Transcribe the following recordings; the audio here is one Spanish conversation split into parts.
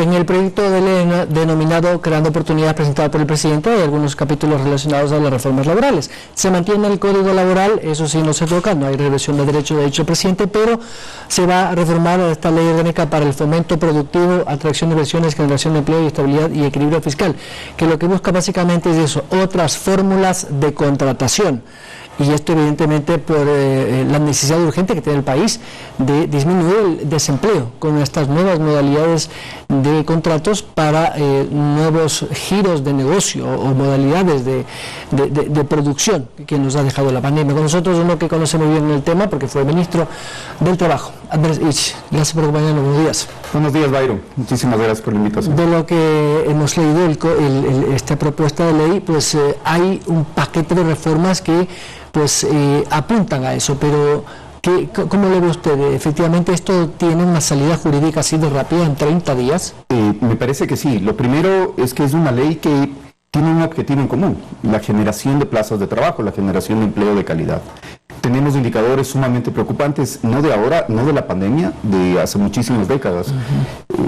En el proyecto de ley denominado Creando Oportunidades presentado por el presidente hay algunos capítulos relacionados a las reformas laborales. Se mantiene el Código Laboral, eso sí no se toca, no hay regresión de derechos, de dicho el presidente, pero se va a reformar esta ley orgánica para el fomento productivo, atracción de inversiones, generación de empleo y estabilidad y equilibrio fiscal, que lo que busca básicamente es eso, otras fórmulas de contratación. Y esto evidentemente por la necesidad urgente que tiene el país de disminuir el desempleo con estas nuevas modalidades de contratos para nuevos giros de negocio o modalidades de producción que nos ha dejado la pandemia. Con nosotros uno que conoce muy bien el tema porque fue ministro del Trabajo, Andrés Ich. Gracias por acompañarnos. Buenos días. Buenos días, Byron. Muchísimas gracias por la invitación. De lo que hemos leído esta propuesta de ley, pues hay un paquete de reformas que pues apuntan a eso, pero ¿cómo le ve usted? ¿Efectivamente esto tiene una salida jurídica así de rápida en 30 días? Me parece que sí. Lo primero es que es una ley que tiene un objetivo en común, la generación de plazas de trabajo, la generación de empleo de calidad. Tenemos indicadores sumamente preocupantes, no de ahora, no de la pandemia, de hace muchísimas décadas.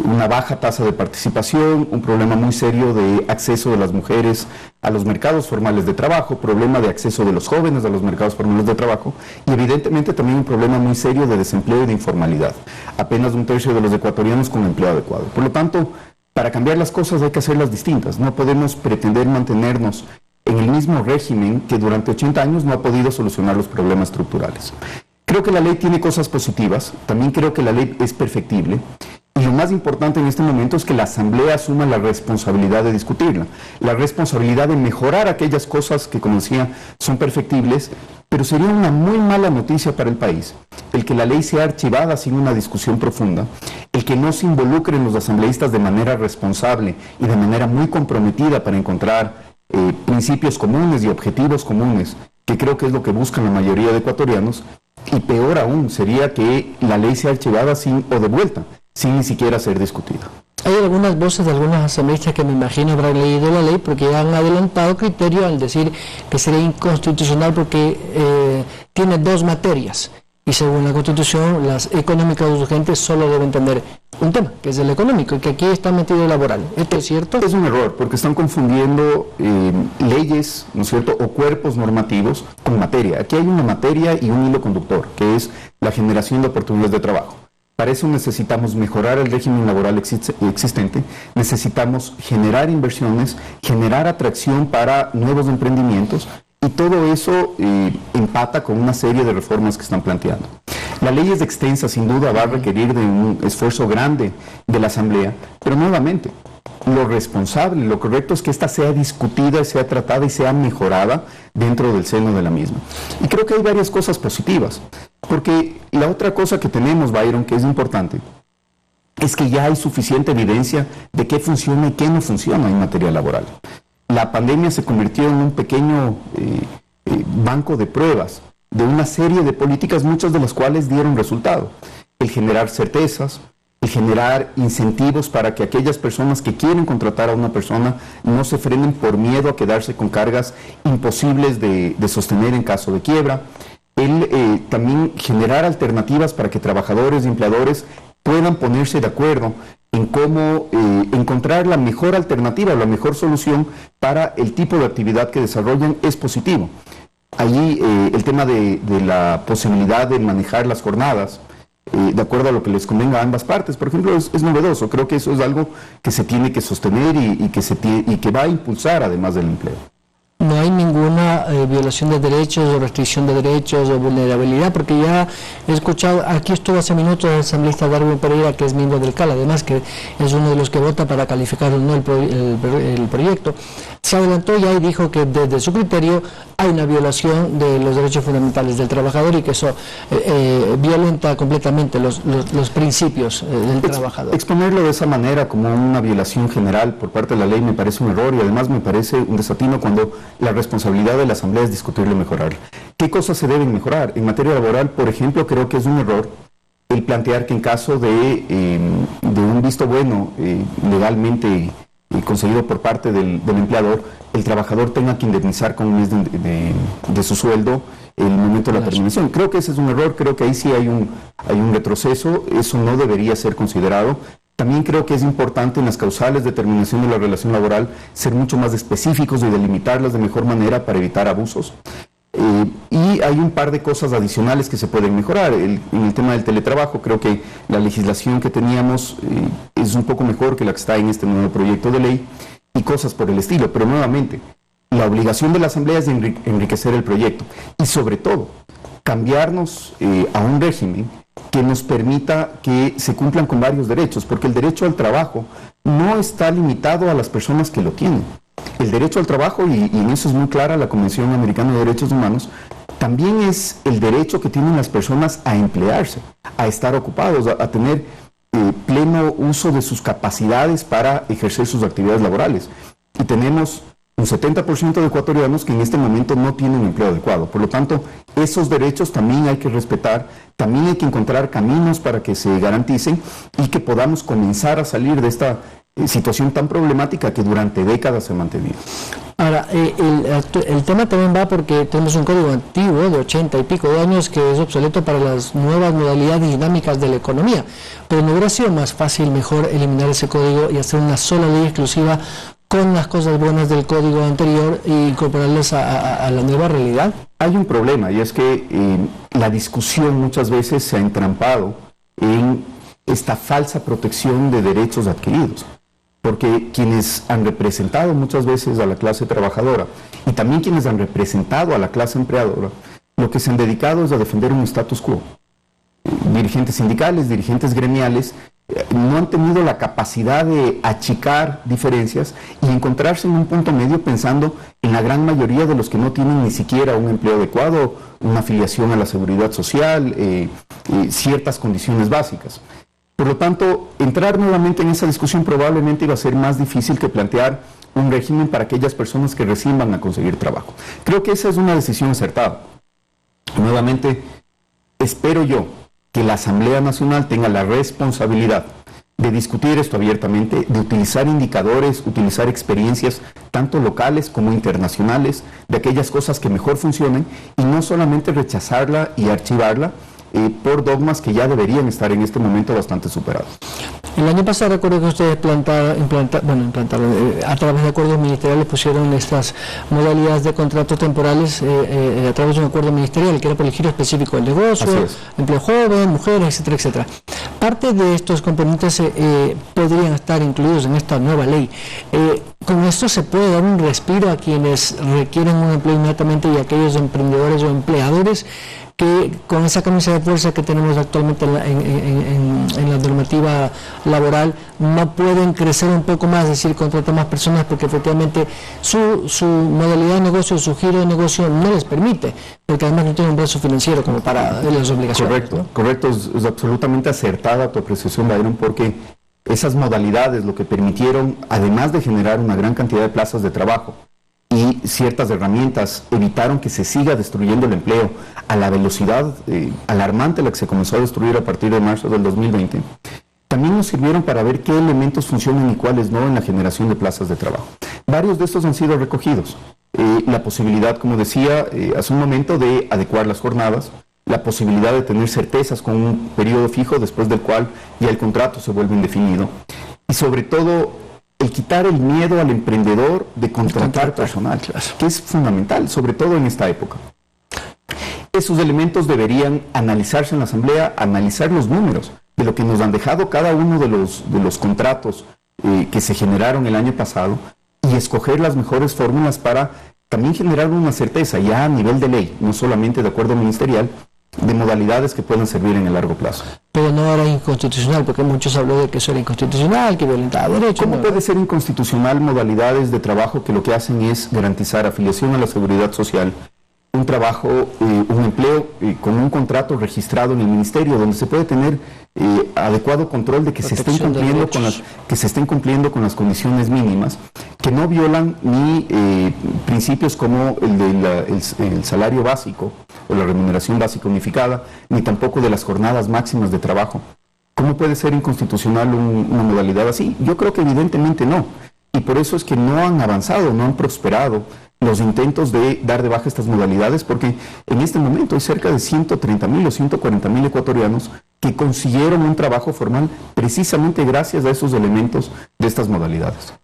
Una baja tasa de participación, un problema muy serio de acceso de las mujeres a los mercados formales de trabajo, problema de acceso de los jóvenes a los mercados formales de trabajo y evidentemente también un problema muy serio de desempleo y de informalidad. Apenas 1/3 de los ecuatorianos con empleo adecuado. Por lo tanto, para cambiar las cosas hay que hacerlas distintas. No podemos pretender mantenernos en el mismo régimen que durante 80 años no ha podido solucionar los problemas estructurales. Creo que la ley tiene cosas positivas, también creo que la ley es perfectible, y lo más importante en este momento es que la Asamblea asuma la responsabilidad de discutirla, la responsabilidad de mejorar aquellas cosas que, como decía, son perfectibles, pero sería una muy mala noticia para el país el que la ley sea archivada sin una discusión profunda, el que no se involucren los asambleístas de manera responsable y de manera muy comprometida para encontrar principios comunes y objetivos comunes, que creo que es lo que buscan la mayoría de ecuatorianos, y peor aún sería que la ley sea archivada o devuelta, sin ni siquiera ser discutida. Hay algunas voces de algunas asambleístas que me imagino habrán leído la ley porque han adelantado criterio al decir que sería inconstitucional porque tiene dos materias. Y según la Constitución, las económicas urgentes solo deben tener un tema, que es el económico, y que aquí está metido el laboral. ¿Esto es cierto? Es un error, porque están confundiendo leyes, ¿no es cierto?, o cuerpos normativos con materia. Aquí hay una materia y un hilo conductor, que es la generación de oportunidades de trabajo. Para eso necesitamos mejorar el régimen laboral existente, necesitamos generar inversiones, generar atracción para nuevos emprendimientos, y todo eso empata con una serie de reformas que están planteando. La ley es extensa, sin duda va a requerir de un esfuerzo grande de la Asamblea, pero nuevamente, lo responsable, lo correcto es que esta sea discutida, sea tratada y sea mejorada dentro del seno de la misma. Y creo que hay varias cosas positivas, porque la otra cosa que tenemos, Byron, que es importante, es que ya hay suficiente evidencia de qué funciona y qué no funciona en materia laboral. La pandemia se convirtió en un pequeño banco de pruebas de una serie de políticas, muchas de las cuales dieron resultado. El generar certezas, el generar incentivos para que aquellas personas que quieren contratar a una persona no se frenen por miedo a quedarse con cargas imposibles de sostener en caso de quiebra. El también generar alternativas para que trabajadores y empleadores puedan ponerse de acuerdo en cómo encontrar la mejor alternativa, la mejor solución para el tipo de actividad que desarrollan es positivo. Allí el tema de la posibilidad de manejar las jornadas de acuerdo a lo que les convenga a ambas partes, por ejemplo, es novedoso. Creo que eso es algo que se tiene que sostener y que va a impulsar además del empleo. No hay ninguna violación de derechos o restricción de derechos o vulnerabilidad, porque ya he escuchado, aquí estuvo hace minutos el asambleísta Darwin Pereira, que es miembro del CAL, además que es uno de los que vota para calificar o no el proyecto. Se adelantó ya y dijo que desde su criterio hay una violación de los derechos fundamentales del trabajador y que eso violenta completamente los principios del trabajador. Exponerlo de esa manera como una violación general por parte de la ley me parece un error y además me parece un desatino cuando la responsabilidad de la Asamblea es discutirlo y mejorarlo. ¿Qué cosas se deben mejorar? En materia laboral, por ejemplo, creo que es un error el plantear que en caso de un visto bueno legalmente conseguido por parte del empleador, el trabajador tenga que indemnizar con un mes de su sueldo el momento de la terminación. Creo que ese es un error, creo que ahí sí hay un retroceso, eso no debería ser considerado. También creo que es importante en las causales de terminación de la relación laboral ser mucho más específicos y delimitarlas de mejor manera para evitar abusos. Y hay un par de cosas adicionales que se pueden mejorar. En el tema del teletrabajo, creo que la legislación que teníamos es un poco mejor que la que está en este nuevo proyecto de ley y cosas por el estilo. Pero nuevamente, la obligación de la Asamblea es de enriquecer el proyecto y sobre todo cambiarnos a un régimen que nos permita que se cumplan con varios derechos, porque el derecho al trabajo no está limitado a las personas que lo tienen. El derecho al trabajo, y en eso es muy clara la Convención Americana de Derechos Humanos, también es el derecho que tienen las personas a emplearse, a estar ocupados, a tener pleno uso de sus capacidades para ejercer sus actividades laborales. Y tenemos un 70% de ecuatorianos que en este momento no tienen empleo adecuado. Por lo tanto, esos derechos también hay que respetar, también hay que encontrar caminos para que se garanticen y que podamos comenzar a salir de esta situación tan problemática que durante décadas se ha mantenido. Ahora, el tema también va porque tenemos un código antiguo de 80 y pico de años que es obsoleto para las nuevas modalidades dinámicas de la economía, pero ¿no hubiera sido más fácil, mejor eliminar ese código y hacer una sola ley exclusiva con las cosas buenas del código anterior e incorporarlas a la nueva realidad? Hay un problema y es que la discusión muchas veces se ha entrampado en esta falsa protección de derechos adquiridos. Porque quienes han representado muchas veces a la clase trabajadora y también quienes han representado a la clase empleadora, lo que se han dedicado es a defender un status quo. Dirigentes sindicales, dirigentes gremiales, no han tenido la capacidad de achicar diferencias y encontrarse en un punto medio pensando en la gran mayoría de los que no tienen ni siquiera un empleo adecuado, una afiliación a la seguridad social, ciertas condiciones básicas. Por lo tanto, entrar nuevamente en esa discusión probablemente iba a ser más difícil que plantear un régimen para aquellas personas que recién van a conseguir trabajo. Creo que esa es una decisión acertada. Nuevamente, espero yo que la Asamblea Nacional tenga la responsabilidad de discutir esto abiertamente, de utilizar indicadores, utilizar experiencias tanto locales como internacionales, de aquellas cosas que mejor funcionen y no solamente rechazarla y archivarla por dogmas que ya deberían estar en este momento bastante superados. El año pasado recuerdo que ustedes implantaron, a través de acuerdos ministeriales pusieron estas modalidades de contratos temporales a través de un acuerdo ministerial que era por el giro específico del negocio, empleo joven, mujeres, etcétera, etcétera. Parte de estos componentes podrían estar incluidos en esta nueva ley. Con esto se puede dar un respiro a quienes requieren un empleo inmediatamente y a aquellos emprendedores o empleadores que con esa camisa de fuerza que tenemos actualmente en la normativa laboral no pueden crecer un poco más, es decir, contratar más personas porque efectivamente su modalidad de negocio, su giro de negocio no les permite, porque además no tienen un brazo financiero como para las obligaciones. Correcto, es absolutamente acertada tu apreciación, Byron, porque esas modalidades lo que permitieron, además de generar una gran cantidad de plazas de trabajo, y ciertas herramientas evitaron que se siga destruyendo el empleo a la velocidad alarmante a la que se comenzó a destruir a partir de marzo del 2020, también nos sirvieron para ver qué elementos funcionan y cuáles no en la generación de plazas de trabajo. Varios de estos han sido recogidos. La posibilidad, como decía hace un momento, de adecuar las jornadas, la posibilidad de tener certezas con un periodo fijo después del cual ya el contrato se vuelve indefinido y sobre todo el quitar el miedo al emprendedor de contratar personal, que es fundamental, sobre todo en esta época. Esos elementos deberían analizarse en la Asamblea, analizar los números de lo que nos han dejado cada uno de los contratos que se generaron el año pasado y escoger las mejores fórmulas para también generar una certeza ya a nivel de ley, no solamente de acuerdo ministerial, de modalidades que puedan servir en el largo plazo. Pero no era inconstitucional, porque muchos habló de que eso era inconstitucional, que violentaba derechos. ¿Cómo puede ser inconstitucional modalidades de trabajo que lo que hacen es garantizar afiliación a la seguridad social, un trabajo, un empleo con un contrato registrado en el ministerio, donde se puede tener adecuado control de que se estén cumpliendo con las condiciones mínimas, que no violan ni principios como el salario básico o la remuneración básica unificada, ni tampoco de las jornadas máximas de trabajo? ¿Cómo puede ser inconstitucional una modalidad así? Yo creo que evidentemente no. Y por eso es que no han avanzado, no han prosperado los intentos de dar de baja estas modalidades, porque en este momento hay cerca de 130.000 o 140.000 ecuatorianos que consiguieron un trabajo formal precisamente gracias a esos elementos de estas modalidades.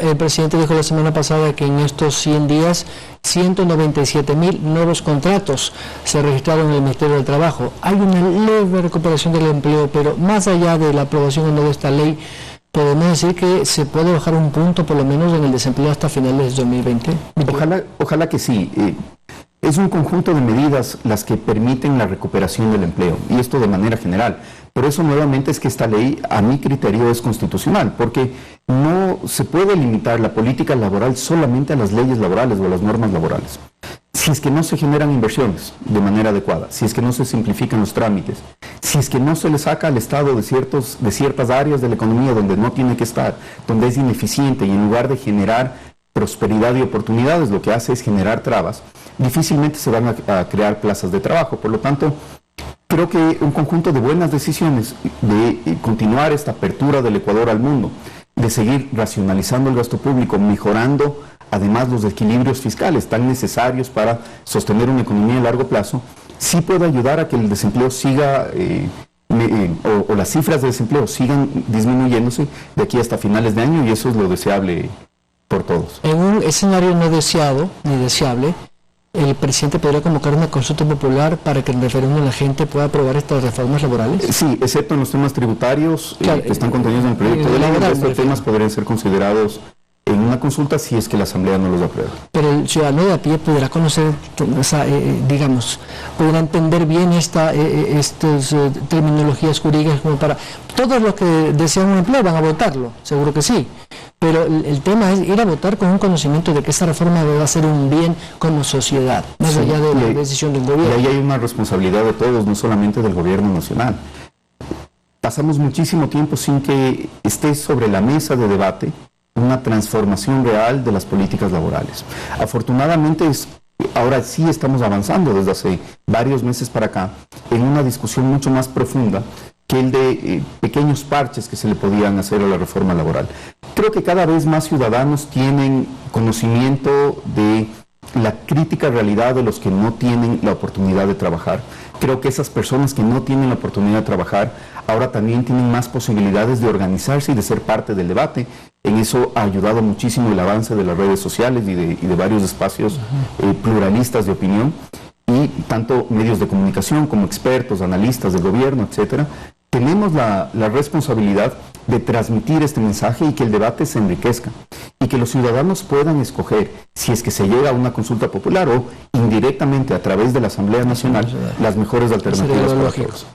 El presidente dijo la semana pasada que en estos 100 días 197.000 nuevos contratos se registraron en el Ministerio del Trabajo. Hay una leve recuperación del empleo, pero más allá de la aprobación o no de esta ley, podemos decir que se puede bajar un punto por lo menos en el desempleo hasta finales de 2020. Ojalá que sí. Es un conjunto de medidas las que permiten la recuperación del empleo, y esto de manera general. Por eso nuevamente es que esta ley, a mi criterio, es constitucional, porque no se puede limitar la política laboral solamente a las leyes laborales o a las normas laborales. Si es que no se generan inversiones de manera adecuada, si es que no se simplifican los trámites, si es que no se le saca al Estado de ciertas áreas de la economía donde no tiene que estar, donde es ineficiente, y en lugar de generar prosperidad y oportunidades, lo que hace es generar trabas, difícilmente se van a crear plazas de trabajo. Por lo tanto, creo que un conjunto de buenas decisiones de continuar esta apertura del Ecuador al mundo, de seguir racionalizando el gasto público, mejorando además los equilibrios fiscales tan necesarios para sostener una economía a largo plazo, sí puede ayudar a que el desempleo siga, o las cifras de desempleo sigan disminuyéndose de aquí hasta finales de año, y eso es lo deseable por todos. En un escenario no deseado ni deseable, ¿el presidente podría convocar una consulta popular para que en referéndum la gente pueda aprobar estas reformas laborales? Sí, excepto en los temas tributarios que están contenidos en el proyecto de ley. Estos temas podrían ser considerados en una consulta si es que la Asamblea no los aprueba. Pero el ciudadano de a pie podrá conocer, podrá entender bien estas terminologías jurídicas, como para todos los que desean un empleo van a votarlo, seguro que sí. Pero el tema es ir a votar con un conocimiento de que esta reforma va a ser un bien como sociedad, más allá de la decisión del gobierno. Y ahí hay una responsabilidad de todos, no solamente del gobierno nacional. Pasamos muchísimo tiempo sin que esté sobre la mesa de debate una transformación real de las políticas laborales. Afortunadamente, ahora sí estamos avanzando desde hace varios meses para acá en una discusión mucho más profunda que el de pequeños parches que se le podían hacer a la reforma laboral. Creo que cada vez más ciudadanos tienen conocimiento de la crítica realidad de los que no tienen la oportunidad de trabajar. Creo que esas personas que no tienen la oportunidad de trabajar ahora también tienen más posibilidades de organizarse y de ser parte del debate. En eso ha ayudado muchísimo el avance de las redes sociales y de varios espacios pluralistas de opinión, y tanto medios de comunicación como expertos, analistas del gobierno, etcétera. Tenemos la responsabilidad de transmitir este mensaje y que el debate se enriquezca y que los ciudadanos puedan escoger, si es que se llega a una consulta popular o indirectamente a través de la Asamblea Nacional, las mejores alternativas para todos.